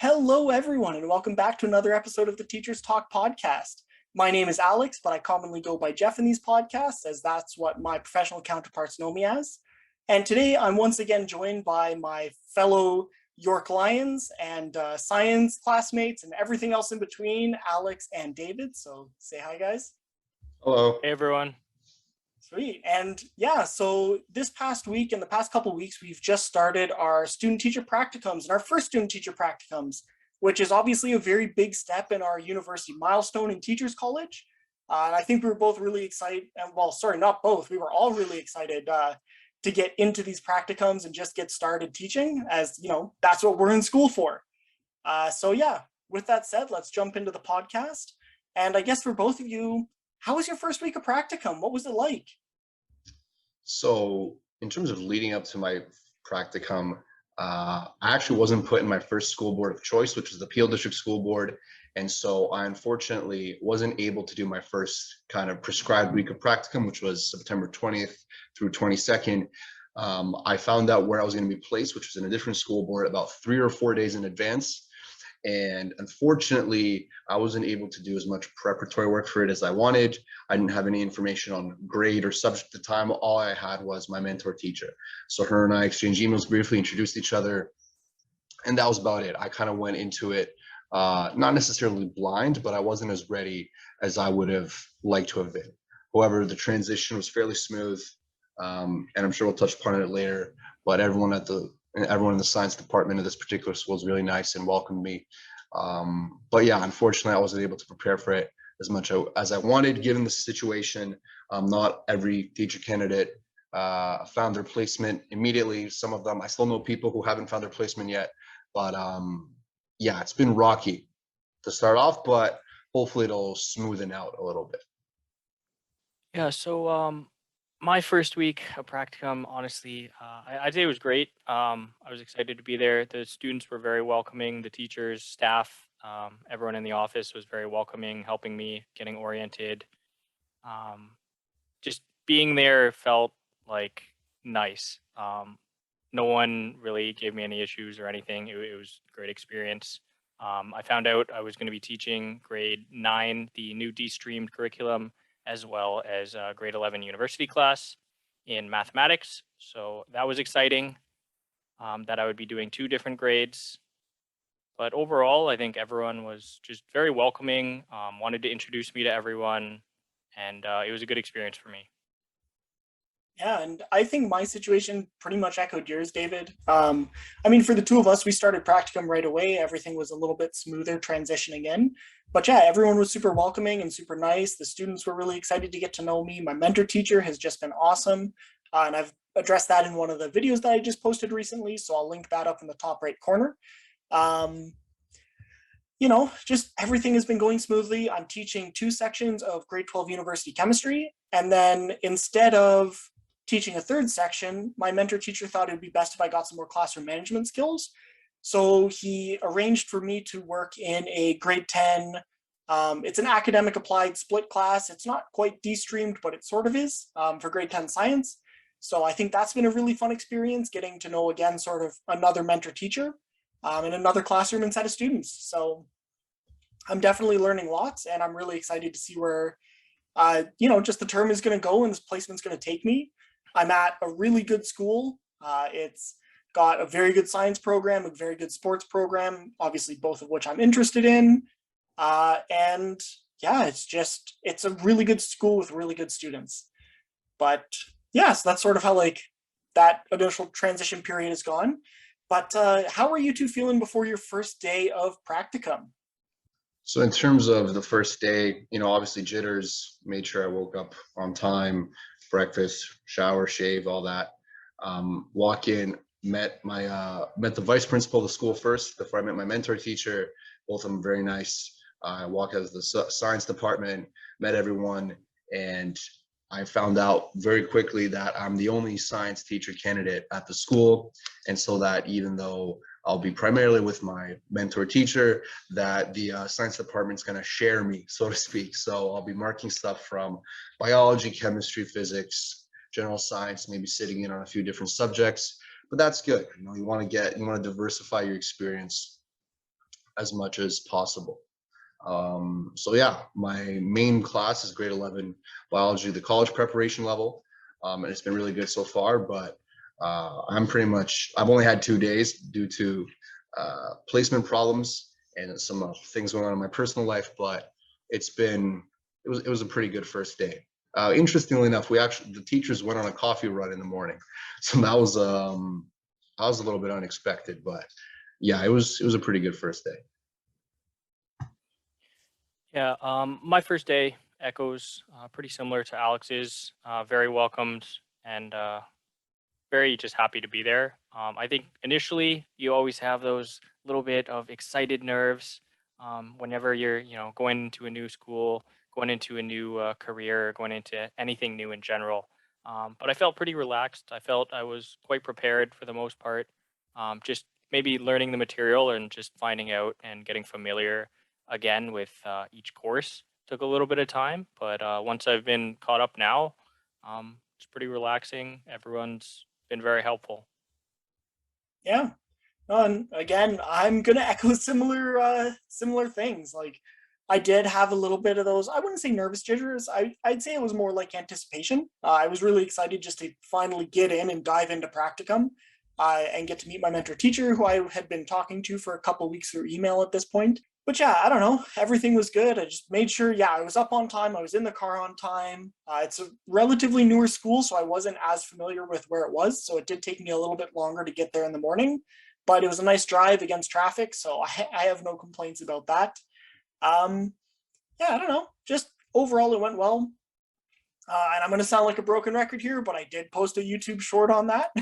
Hello, everyone, and welcome back to another episode of the Teachers Talk podcast. My name is Alex, but I commonly go by Jeff in these podcasts, as that's what my professional counterparts know me as. And today I'm once again joined by my fellow York Lions and science classmates and everything else in between, Alex and David. So say hi, guys. Hello. Hey, everyone. Sweet. And yeah, so this past week and the past couple of weeks, we've just started our student-teacher practicums and our first student-teacher practicums, which is obviously a very big step in our university milestone in Teachers College. And I think we were both really excited, and well, sorry, not both, we were all really excited to get into these practicums and just get started teaching, as you know, that's what we're in school for. So yeah, with that said, let's jump into the podcast. And I guess for both of you, how was your first week of practicum? What was it like? So in terms of leading up to my practicum, I actually wasn't put in my first school board of choice, which was the Peel District School Board. And so I unfortunately wasn't able to do my first kind of prescribed week of practicum, which was September 20th through 22nd. I found out where I was going to be placed, which was in a different school board, about 3 or 4 days in advance. And unfortunately, I wasn't able to do as much preparatory work for it as I wanted. I didn't have any information on grade or subject at the time. All I had was my mentor teacher. So her and I exchanged emails briefly, introduced each other, and that was about it. I kind of went into it, not necessarily blind, but I wasn't as ready as I would have liked to have been. However, the transition was fairly smooth, and I'm sure we'll touch upon it later, but everyone in the science department of this particular school is really nice and welcomed me. But yeah, unfortunately, I wasn't able to prepare for it as much as I wanted, given the situation. Not every teacher candidate found their placement immediately. Some of them, I still know people who haven't found their placement yet. But yeah, it's been rocky to start off, but hopefully it'll smoothen out a little bit. Yeah, so my first week of practicum, honestly, I'd say it was great. I was excited to be there. The students were very welcoming. The teachers, staff, everyone in the office was very welcoming, helping me, getting oriented. Just being there felt like nice. No one really gave me any issues or anything. It was a great experience. I found out I was going to be teaching grade 9, the new de-streamed curriculum, as well as a grade 11 university class in mathematics. So that was exciting, that I would be doing 2 different grades. But overall, I think everyone was just very welcoming, wanted to introduce me to everyone, and it was a good experience for me. Yeah, and I think my situation pretty much echoed yours, David. I mean, for the two of us, we started practicum right away. Everything was a little bit smoother transitioning in. But yeah, everyone was super welcoming and super nice. The students were really excited to get to know me. My mentor teacher has just been awesome. And I've addressed that in one of the videos that I just posted recently. So I'll link that up in the top right corner. You know, just everything has been going smoothly. I'm teaching 2 sections of grade 12 university chemistry. And then instead of teaching a 3rd section, my mentor teacher thought it would be best if I got some more classroom management skills. So he arranged for me to work in a grade 10. It's an academic applied split class. It's not quite de-streamed, but it sort of is, for grade 10 science. So I think that's been a really fun experience, getting to know, again, sort of another mentor teacher in another classroom and set of students. So I'm definitely learning lots, and I'm really excited to see where, you know, just the term is going to go and this placement's going to take me. I'm at a really good school. It's got a very good science program, a very good sports program, obviously both of which I'm interested in. And yeah, it's a really good school with really good students. But yeah, so that's sort of how like that initial transition period is gone. But how are you two feeling before your first day of practicum? So in terms of the first day, you know, obviously jitters, made sure I woke up on time, breakfast, shower, shave, all that. Walk in, met the vice principal of the school first before I met my mentor teacher. Both of them very nice. I walked out of the science department, met everyone, and I found out very quickly that I'm the only science teacher candidate at the school. And so that even though I'll be primarily with my mentor teacher, that the science department's going to share me, so to speak. So I'll be marking stuff from biology, chemistry, physics, general science, maybe sitting in on a few different subjects. But that's good. You know, you want to diversify your experience. as much as possible. So yeah, my main class is grade 11 biology, the college preparation level. And it's been really good so far, but I've only had 2 days due to placement problems and some things going on in my personal life, but it was a pretty good first day. Interestingly enough, the teachers went on a coffee run in the morning. So that was a little bit unexpected, but yeah, it was a pretty good first day. Yeah, my first day echoes pretty similar to Alex's. Very welcomed and very just happy to be there. I think initially you always have those little bit of excited nerves whenever you're, going into a new school, going into a new career, going into anything new in general. But I felt pretty relaxed. I felt I was quite prepared for the most part. Just maybe learning the material and just finding out and getting familiar again with each course took a little bit of time. But once I've been caught up now, it's pretty relaxing. Everyone's been very helpful. Yeah. And again, I'm gonna echo similar things. Like I did have a little bit of those, I wouldn't say nervous jitters. I'd say it was more like anticipation. I was really excited just to finally get in and dive into practicum and get to meet my mentor teacher, who I had been talking to for a couple weeks through email at this point. But yeah, I don't know. Everything was good. I just made sure, yeah, I was up on time. I was in the car on time. It's a relatively newer school, so I wasn't as familiar with where it was. So it did take me a little bit longer to get there in the morning, but it was a nice drive against traffic. So I have no complaints about that. Um, yeah, I don't know. Just overall, it went well. And I'm going to sound like a broken record here, but I did post a YouTube short on that,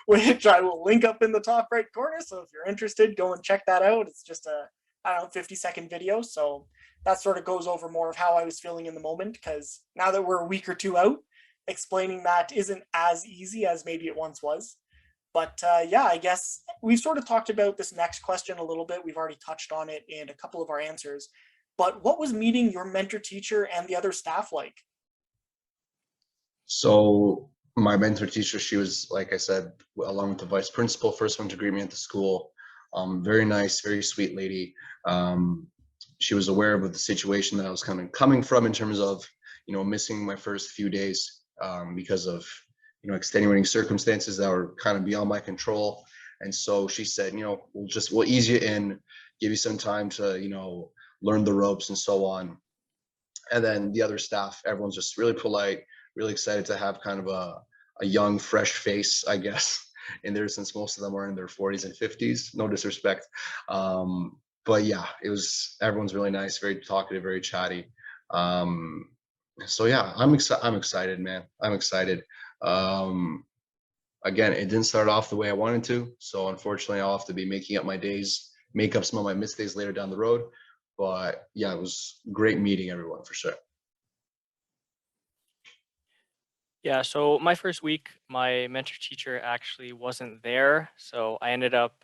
which I will link up in the top right corner. So if you're interested, go and check that out. It's just a, I don't know, 50-second video. So that sort of goes over more of how I was feeling in the moment, because now that we're a week or two out, explaining that isn't as easy as maybe it once was. But yeah, I guess we've sort of talked about this next question a little bit. We've already touched on it in a couple of our answers. But what was meeting your mentor teacher and the other staff like? So my mentor teacher, she was, like I said, along with the vice principal, first one to greet me at the school. Very nice, very sweet lady. She was aware of the situation that I was coming from in terms of, missing my first few days because of, extenuating circumstances that were kind of beyond my control. And so she said, we'll ease you in, give you some time to, learn the ropes and so on. And then the other staff, everyone's just really polite, really excited to have kind of a young, fresh face, I guess, in there, since most of them are in their 40s and 50s. No disrespect. But yeah, everyone's really nice, very talkative, very chatty. So yeah, I'm excited, man. I'm excited. Again, it didn't start off the way I wanted to. So unfortunately, I'll have to be making up my days, make up some of my missed days later down the road. But yeah, it was great meeting everyone for sure. Yeah, so my first week, my mentor teacher actually wasn't there. So I ended up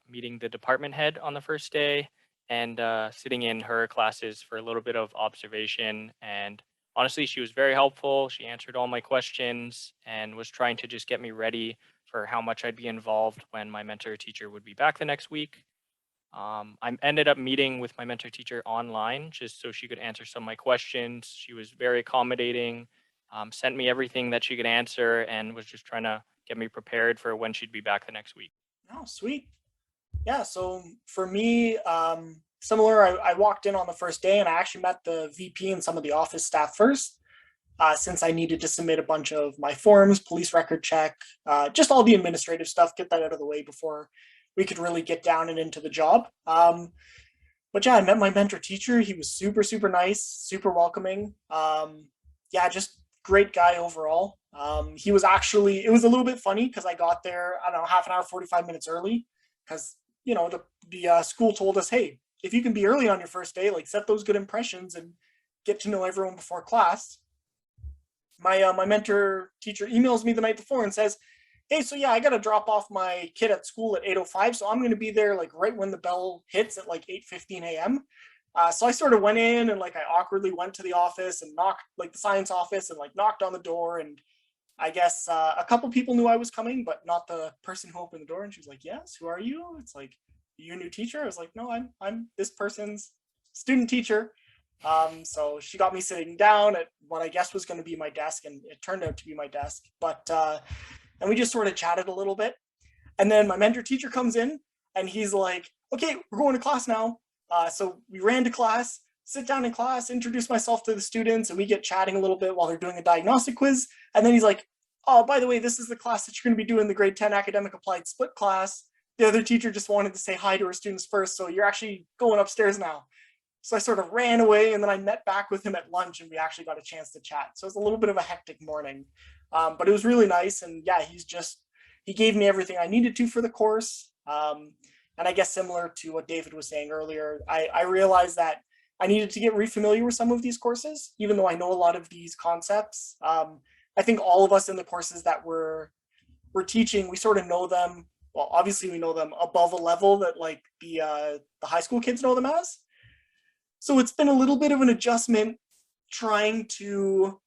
meeting the department head on the first day and sitting in her classes for a little bit of observation. And honestly, she was very helpful. She answered all my questions and was trying to just get me ready for how much I'd be involved when my mentor teacher would be back the next week. I ended up meeting with my mentor teacher online just so she could answer some of my questions. She was very accommodating, sent me everything that she could answer, and was just trying to get me prepared for when she'd be back the next week. Oh, sweet. Yeah, so for me, similar, I walked in on the first day and I actually met the VP and some of the office staff first, since I needed to submit a bunch of my forms, police record check, just all the administrative stuff, get that out of the way before we could really get down and into the job. But yeah, I met my mentor teacher. He was super, super nice, super welcoming. Yeah, just great guy overall. He was actually, it was a little bit funny because I got there, I don't know, half an hour, 45 minutes early, because, the school told us, hey, if you can be early on your first day, like set those good impressions and get to know everyone before class. My mentor teacher emails me the night before and says, hey, so yeah, I got to drop off my kid at school at 8:05, so I'm going to be there like right when the bell hits at like 8:15 a.m. So I sort of went in and like I awkwardly went to the office and knocked, like the science office, and like knocked on the door. And I guess a couple people knew I was coming, but not the person who opened the door. And she was like, yes, who are you? It's like, you a new teacher? I was like, no, I'm this person's student teacher. So she got me sitting down at what I guess was going to be my desk, and it turned out to be my desk. But and we just sort of chatted a little bit. And then my mentor teacher comes in and he's like, okay, we're going to class now. So we ran to class, sit down in class, introduce myself to the students, and we get chatting a little bit while they're doing a diagnostic quiz. And then he's like, oh, by the way, this is the class that you're going to be doing, the grade 10 academic applied split class. The other teacher just wanted to say hi to her students first, so you're actually going upstairs now. So I sort of ran away, and then I met back with him at lunch, and we actually got a chance to chat. So it was a little bit of a hectic morning, but it was really nice. And yeah, he gave me everything I needed to for the course. And I guess similar to what David was saying earlier, I realized that I needed to get refamiliar with some of these courses, even though I know a lot of these concepts. I think all of us in the courses that we're teaching, we sort of know them. Well, obviously we know them above a level that like the high school kids know them as. So it's been a little bit of an adjustment trying to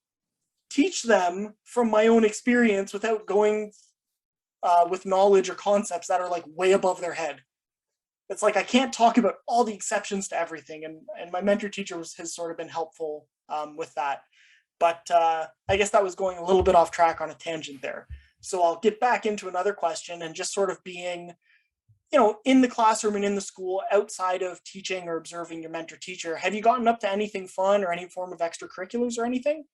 teach them from my own experience without going with knowledge or concepts that are like way above their head. It's like I can't talk about all the exceptions to everything, and my mentor teacher has sort of been helpful with that. But I guess that was going a little bit off track on a tangent there. So I'll get back into another question, and just sort of being, in the classroom and in the school, outside of teaching or observing your mentor teacher, have you gotten up to anything fun or any form of extracurriculars or anything?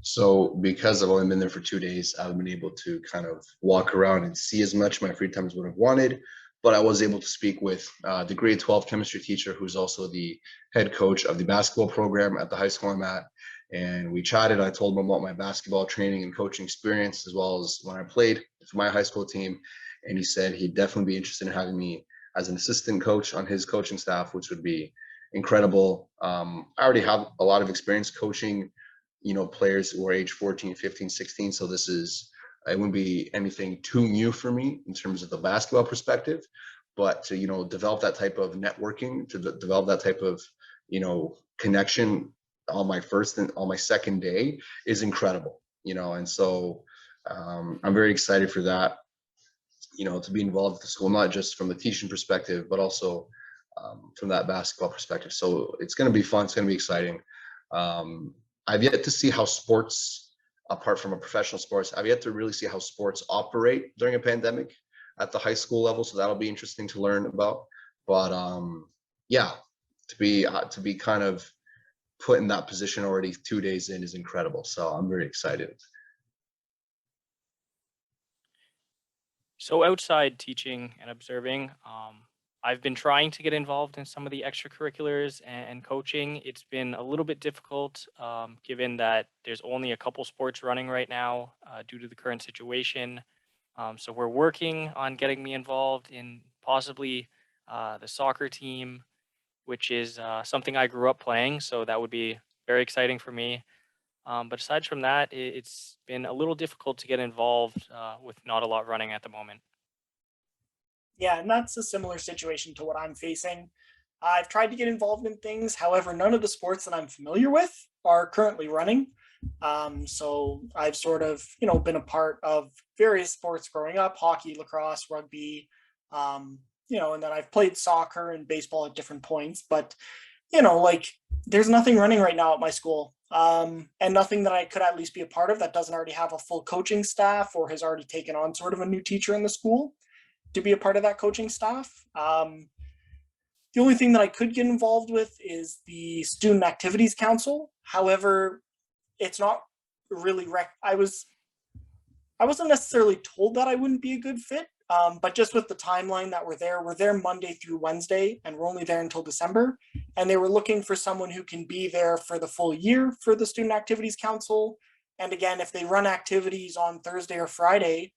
So because I've only been there for 2 days, I've been able to kind of walk around and see as much of my free time as would have wanted. But I was able to speak with the grade 12 chemistry teacher, who's also the head coach of the basketball program at the high school I'm at. And we chatted. I told him about my basketball training and coaching experience, as well as when I played for my high school team. And he said he'd definitely be interested in having me as an assistant coach on his coaching staff, which would be incredible. I already have a lot of experience coaching, players who are age 14, 15, 16. So it wouldn't be anything too new for me in terms of the basketball perspective, but to, develop that type of networking, to develop that type of, connection on my first and on my second day is incredible, and so I'm very excited for that, to be involved with the school, not just from the teaching perspective, but also from that basketball perspective. So it's going to be fun. It's going to be exciting. I've yet to see how sports, apart from a professional sports, I've yet to really see how sports operate during a pandemic at the high school level. So that'll be interesting to learn about. But yeah, to be kind of put in that position already 2 days in is incredible. So I'm very excited. So outside teaching and observing, I've been trying to get involved in some of the extracurriculars and coaching. It's been a little bit difficult, given that there's only a couple sports running right now due to the current situation. So we're working on getting me involved in possibly the soccer team, which is something I grew up playing. So that would be very exciting for me. But aside from that, it's been a little difficult to get involved with not a lot running at the moment. Yeah, and that's a similar situation to what I'm facing. I've tried to get involved in things. However, none of the sports that I'm familiar with are currently running. So I've sort of, been a part of various sports growing up: hockey, lacrosse, rugby, and then I've played soccer and baseball at different points. But, like there's nothing running right now at my school, and nothing that I could at least be a part of that doesn't already have a full coaching staff or has already taken on sort of a new teacher in the school to be a part of that coaching staff. The only thing that I could get involved with is the Student Activities Council. However, it's not really I wasn't necessarily told that I wouldn't be a good fit, but just with the timeline that we're there Monday through Wednesday, and we're only there until December. And they were looking for someone who can be there for the full year for the Student Activities Council. And again, if they run activities on Thursday or Friday,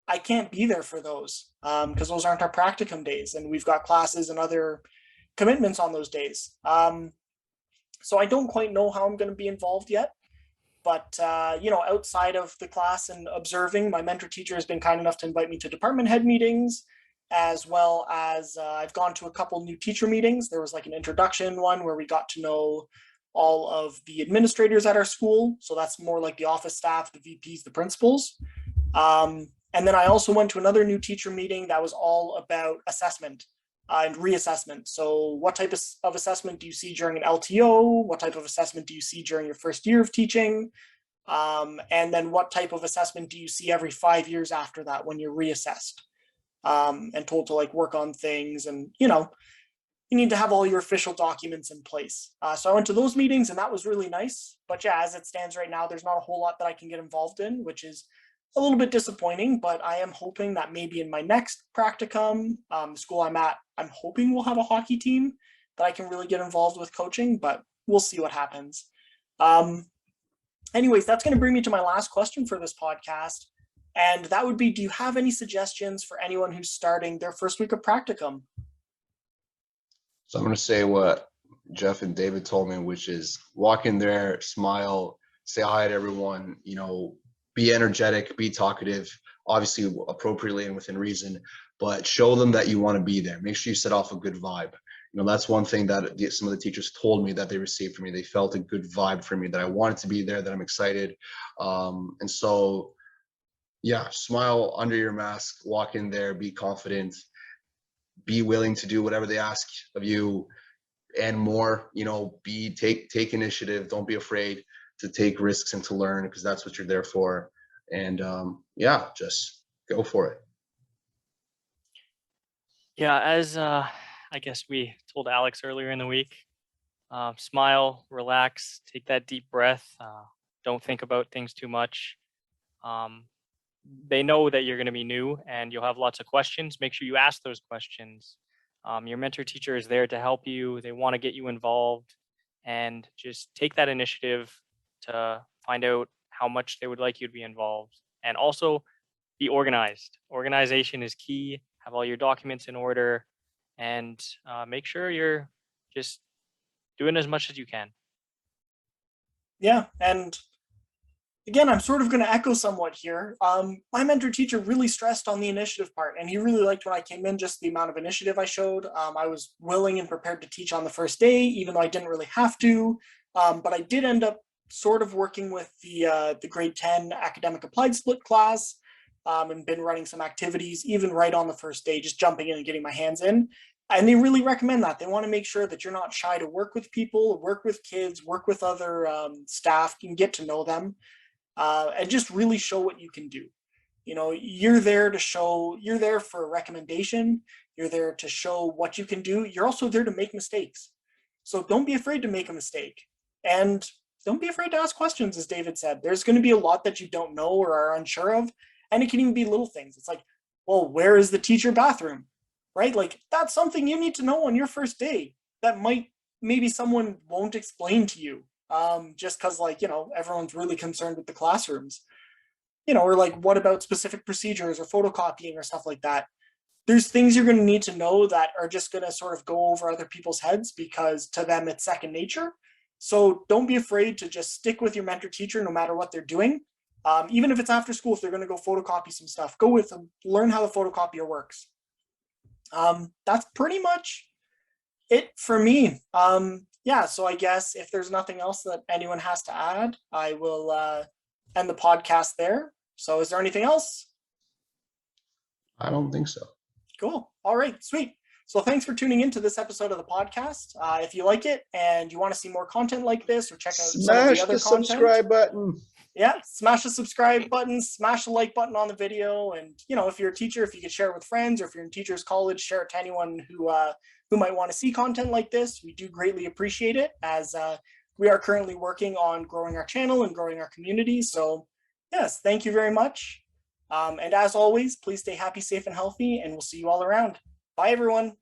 I can't be there for those because those aren't our practicum days, and we've got classes and other commitments on those days. So I don't quite know how I'm going to be involved yet. But, outside of the class and observing, my mentor teacher has been kind enough to invite me to department head meetings, as well as I've gone to a couple new teacher meetings. There was like an introduction one where we got to know all of the administrators at our school. So that's more like the office staff, the VPs, the principals. And then I also went to another new teacher meeting that was all about assessment and reassessment. So what type of assessment do you see during an LTO? What type of assessment do you see during your first year of teaching? And then what type of assessment do you see every 5 years after that when you're reassessed and told to like work on things? And, you know, you need to have all your official documents in place. So I went to those meetings and that was really nice. But yeah, as it stands right now, there's not a whole lot that I can get involved in, which is a little bit disappointing, but I am hoping that maybe in my next practicum, the school I'm at, I'm hoping we'll have a hockey team that I can really get involved with coaching, but we'll see what happens. Anyways, that's going to bring me to my last question for this podcast. And that would be, do you have any suggestions for anyone who's starting their first week of practicum? So I'm going to say what Jeff and David told me, which is walk in there, smile, say hi to everyone, you know, be energetic, be talkative, obviously appropriately and within reason, but show them that you want to be there. Make sure you set off a good vibe. You know, that's one thing that some of the teachers told me that they received from me. They felt a good vibe from me, that I wanted to be there, that I'm excited. And so, yeah, smile under your mask, walk in there, be confident, be willing to do whatever they ask of you and more, you know, take initiative. Don't be afraid to take risks and to learn, because that's what you're there for. And yeah, just go for it. Yeah, as I guess we told Alex earlier in the week, smile, relax, take that deep breath. Don't think about things too much. They know that you're going to be new and you'll have lots of questions. Make sure you ask those questions. Your mentor teacher is there to help you. They want to get you involved, and just take that initiative to find out how much they would like you to be involved. And also be organized. Organization is key. Have all your documents in order, and make sure you're just doing as much as you can. Yeah, and again, I'm sort of going to echo somewhat here. My mentor teacher really stressed on the initiative part, and he really liked when I came in, just the amount of initiative I showed. I was willing and prepared to teach on the first day, even though I didn't really have to. But I did end up sort of working with the grade 10 academic applied split class, and been running some activities even right on the first day, just jumping in and getting my hands in. And they really recommend that. They want to make sure that you're not shy to work with people, work with kids, work with other staff, you can get to know them. And just really show what you can do. You know, you're there for a recommendation. You're there to show what you can do. You're also there to make mistakes. So don't be afraid to make a mistake. And don't be afraid to ask questions, as David said. There's going to be a lot that you don't know or are unsure of. And it can even be little things. It's like, well, where is the teacher bathroom? Right? Like, that's something you need to know on your first day that maybe someone won't explain to you. Just because, like, you know, everyone's really concerned with the classrooms, you know, or like, what about specific procedures or photocopying or stuff like that? There's things you're going to need to know that are just going to sort of go over other people's heads, because to them it's second nature. So don't be afraid to just stick with your mentor teacher no matter what they're doing. Even if it's after school, if they're going to go photocopy some stuff, go with them, learn how the photocopier works. That's pretty much it for me. Yeah, so I guess if there's nothing else that anyone has to add, I will end the podcast there. So is there anything else? I don't think so. Cool. All right, sweet. So thanks for tuning into this episode of the podcast. If you like it and you want to see more content like this, or check out some of the other content, subscribe button. Yeah, smash the subscribe button, smash the like button on the video. And, you know, if you're a teacher, if you could share it with friends, or if you're in teachers college, share it to anyone who might want to see content like this. We do greatly appreciate it, as we are currently working on growing our channel and growing our community. So yes, thank you very much. And as always, please stay happy, safe, and healthy, and we'll see you all around. Bye, everyone.